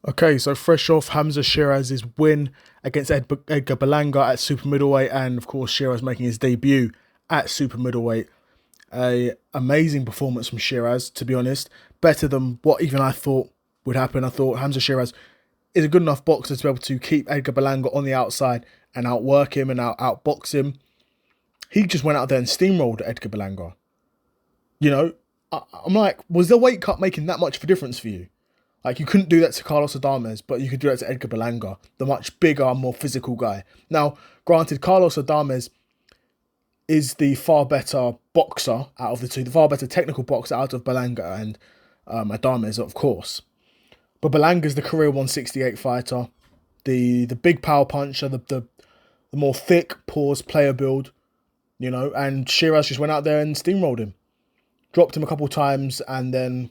Okay, so fresh off Hamzah Sheeraz's win against Edgar Berlanga at super middleweight, and of course Sheeraz making his debut at super middleweight. A amazing performance from Sheeraz, to be honest. Better than what even I thought would happen. I thought Hamzah Sheeraz is a good enough boxer to be able to keep Edgar Berlanga on the outside and outwork him and outbox him. He just went out there and steamrolled Edgar Berlanga. You know, I'm like, was the weight cut making that much of a difference for you? Like, you couldn't do that to Carlos Adames, but you could do that to Edgar Berlanga, the much bigger, more physical guy. Now, granted, Carlos Adames is the far better boxer out of the two, the far better technical boxer out of Berlanga and Adames, of course. But Berlanga's the career 168 fighter, the big power puncher, the more thick, paused player build, you know, and Sheeraz just went out there and steamrolled him. Dropped him a couple times, and then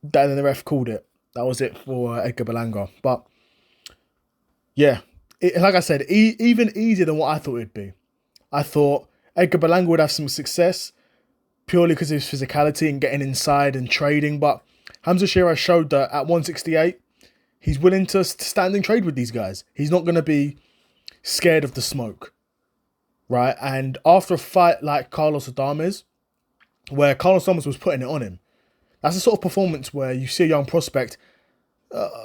the ref called it. That was it for Edgar Berlanga. But yeah, like I said, even easier than what I thought it'd be. I thought Edgar Berlanga would have some success purely because of his physicality and getting inside and trading. But Hamzah Sheeraz showed that at 168, he's willing to stand and trade with these guys. He's not going to be scared of the smoke, right? And after a fight like Carlos Adames, where Carlos Adames was putting it on him, that's the sort of performance where you see a young prospect.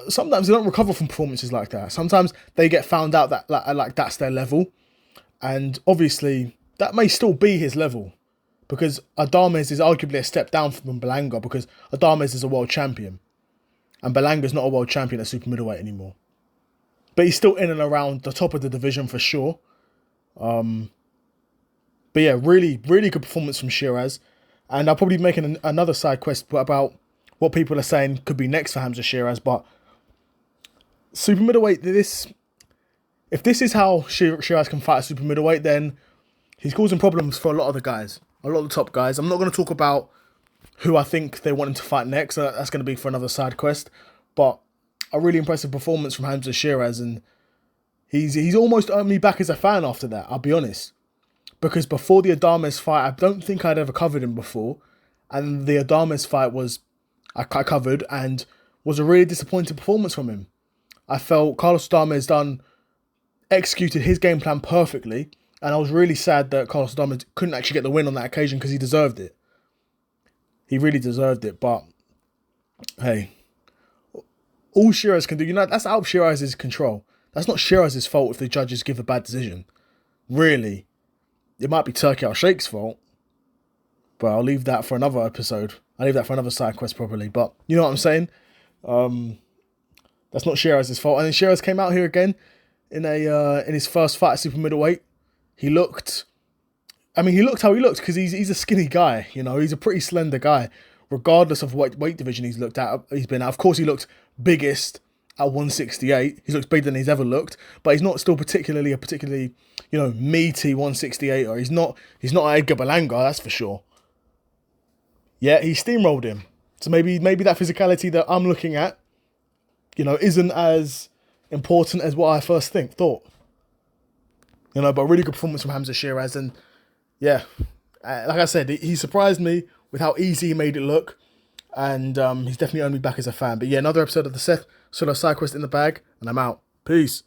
Sometimes they don't recover from performances like that. Sometimes they get found out that like that's their level. And obviously, that may still be his level. Because Adames is arguably a step down from Berlanga, because Adames is a world champion. And Berlanga's not a world champion at super middleweight anymore. But he's still in and around the top of the division for sure. But yeah, really, really good performance from Sheeraz. And I'll probably be making another side quest about what people are saying could be next for Hamzah Sheeraz. But super middleweight, if this is how Sheeraz can fight at super middleweight, then he's causing problems for a lot of the guys, a lot of the top guys. I'm not going to talk about who I think they want him to fight next. That's going to be for another side quest. But a really impressive performance from Hamzah Sheeraz, and he's almost earned me back as a fan after that, I'll be honest. Because before the Adames fight, I don't think I'd ever covered him before. And the Adames fight I covered, and was a really disappointing performance from him. I felt Carlos Adames executed his game plan perfectly. And I was really sad that Carlos Adames couldn't actually get the win on that occasion, because he deserved it. He really deserved it. But hey, all Sheeraz can do, that's out of Sheeraz's control. That's not Sheeraz's fault if the judges give a bad decision. Really. It might be Turkey Al Sheikh's fault, but I'll leave that for another episode. I'll leave that for another side quest probably. But you know what I'm saying? That's not Sheeraz's fault. And then Sheeraz came out here again in his first fight at super middleweight. He looked how he looked, because he's a skinny guy. You know, he's a pretty slender guy, regardless of what weight division he's been at. Of course, he looked biggest at 168. He looks bigger than he's ever looked, but he's not still particularly meaty 168, or he's not Edgar Berlanga, that's for sure. Yeah, he steamrolled him. So maybe that physicality that I'm looking at, isn't as important as what I first thought. But really good performance from Hamzah Sheeraz, and yeah, like I said, he surprised me with how easy he made it look. And he's definitely earned me back as a fan. But yeah, another episode of the Seth Solo Side Quest in the bag, and I'm out. Peace.